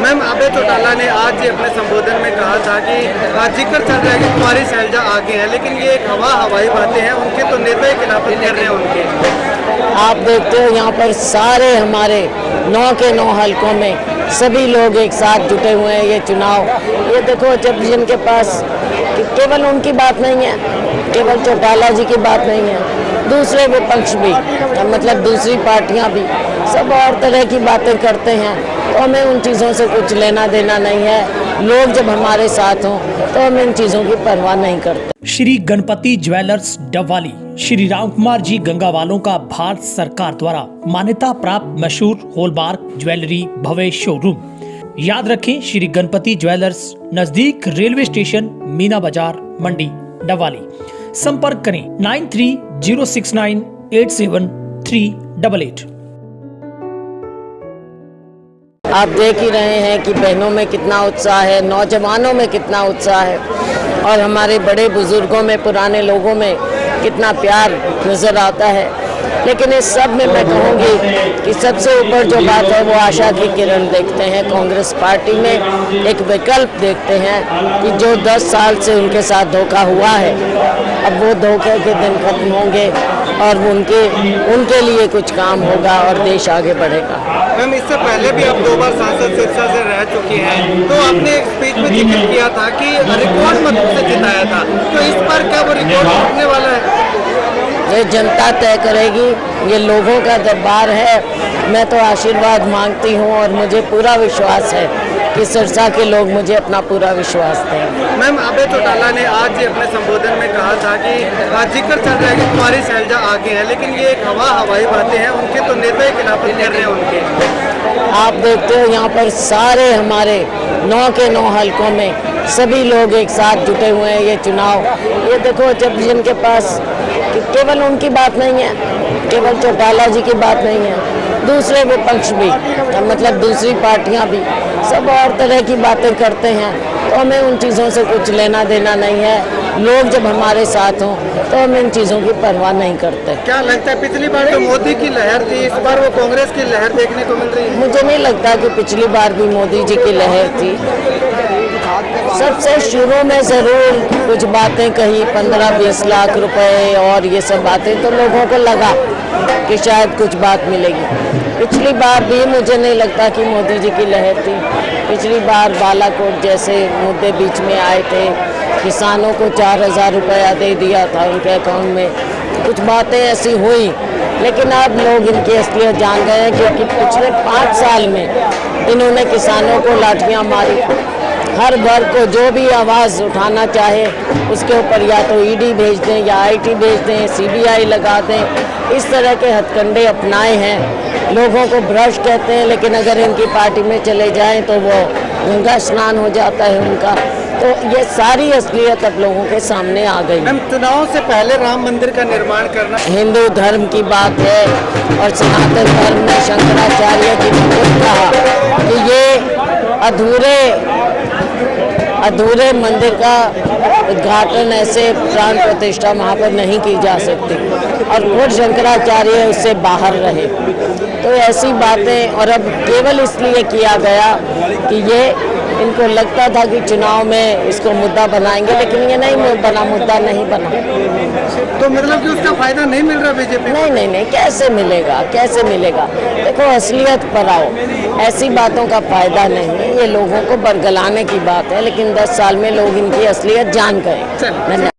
Ma'am Abhay Chautala ने आज अपने संबोधन में कहा था कि जिक्र चल रहा है कि कुमारी शैलजा आगे हैं, लेकिन ये एक हवाई बातें हैं, उनके तो नेता ही खिलाफत कर रहे हैं उनके। आप देखते हो यहाँ पर सारे हमारे 9 के 9 हलकों में सभी लोग एक साथ जुटे हुए हैं। ये चुनाव, ये देखो, जब जिनके पास केवल उनकी बात नहीं है, केवल चौटाला जी की बात नहीं है, दूसरे विपक्ष भी, मतलब दूसरी पार्टियां भी सब और तरह की बातें करते हैं, तो हमें उन चीज़ों से कुछ लेना देना नहीं है। लोग जब हमारे साथ हों तो हम इन चीज़ों की परवाह नहीं करते। श्री गणपति ज्वेलर्स डबवाली श्री राम कुमार जी गंगावालों का भारत सरकार द्वारा मान्यता प्राप्त मशहूर हॉलमार्क ज्वेलरी भव्य शोरूम। याद रखें, श्री गणपति ज्वेलर्स, नजदीक रेलवे स्टेशन, मीना बाजार, मंडी, डबवाली। संपर्क करें 9306987388। आप देख ही रहे हैं कि बहनों में कितना उत्साह है, नौजवानों में कितना उत्साह है, और हमारे बड़े बुजुर्गों में, पुराने लोगों में कितना प्यार नजर आता है। लेकिन इस सब में मैं कहूँगी कि सबसे ऊपर जो बात है वो आशा की किरण देखते हैं। कांग्रेस पार्टी में एक विकल्प देखते हैं कि जो 10 साल से उनके साथ धोखा हुआ है, अब वो धोखे के दिन खत्म होंगे और उनके लिए कुछ काम होगा और देश आगे बढ़ेगा। मैम, इससे पहले भी आप 2 बार सांसद सिरसा से रह चुकी हैं, तो आपने एक स्पीच में जिक्र किया था कि रिकॉर्ड मतों से जिताया था, तो इस बार क्या वो रिकॉर्ड टूटने वाला है? ये जनता तय करेगी, ये लोगों का दरबार है। मैं तो आशीर्वाद मांगती हूँ और मुझे पूरा विश्वास है कि सिरसा के लोग मुझे अपना पूरा विश्वास दें। मैम अभय चौटाला ने आज अपने संबोधन में कहा था कि जिक्र चल रहा है कि कुमारी शैलजा आगे हैं, लेकिन ये एक हवाई बातें हैं, उनके तो नेता ही खिलाफत कर रहे हैं उनके। आप देखते हो यहाँ पर सारे हमारे 9 के 9 हलकों में सभी लोग एक साथ जुटे हुए हैं। ये चुनाव, ये देखो, जब जिनके पास केवल उनकी बात नहीं है, केवल चौटाला जी की बात नहीं है, दूसरे विपक्ष भी, मतलब दूसरी पार्टियां भी सब और तरह की बातें करते हैं, तो हमें उन चीज़ों से कुछ लेना देना नहीं है। लोग जब हमारे साथ हों तो हम इन चीज़ों की परवाह नहीं करते। क्या लगता है, पिछली बार तो मोदी की लहर थी, इस बार वो कांग्रेस की लहर देखने को मिल रही है? मुझे नहीं लगता कि पिछली बार भी मोदी जी की लहर थी। सबसे शुरू में ज़रूर कुछ बातें कही, 15-20 लाख रुपए और ये सब बातें, तो लोगों को लगा कि शायद कुछ बात मिलेगी। पिछली बार भी मुझे नहीं लगता कि मोदी जी की लहर थी। पिछली बार बालाकोट जैसे मुद्दे बीच में आए थे, किसानों को 4000 रुपया दे दिया था उनके अकाउंट में, कुछ बातें ऐसी हुई। लेकिन अब लोग इनकी असलियत जान गए हैं, क्योंकि पिछले 5 साल में इन्होंने किसानों को लाठियां मारी। हर वर्ग को जो भी आवाज़ उठाना चाहे उसके ऊपर या तो ईडी भेज दें या आईटी भेज दें, सीबीआई लगा दें, इस तरह के हथकंडे अपनाए हैं। लोगों को भ्रष्ट कहते हैं, लेकिन अगर इनकी पार्टी में चले जाएं तो वो गंगा स्नान हो जाता है उनका। तो ये सारी असलियत अब लोगों के सामने आ गई। मैम, चुनाव से पहले राम मंदिर का निर्माण करना हिंदू धर्म की बात है, और सनातन धर्म में शंकराचार्य जी ने कहा कि ये अधूरे मंदिर का उद्घाटन, ऐसे प्राण प्रतिष्ठा वहाँ पर नहीं की जा सकती, और खुद शंकराचार्य उससे बाहर रहे। तो ऐसी बातें, और अब केवल इसलिए किया गया कि ये इनको लगता था कि चुनाव में इसको मुद्दा बनाएंगे, लेकिन ये नहीं बना, मुद्दा नहीं बना। तो मतलब कि उसका फायदा नहीं मिल रहा बीजेपी? नहीं, कैसे मिलेगा, कैसे मिलेगा? देखो, असलियत पर आओ, ऐसी बातों का फायदा नहीं है। ये लोगों को बरगलाने की बात है, लेकिन 10 साल में लोग इनकी असलियत जान गए।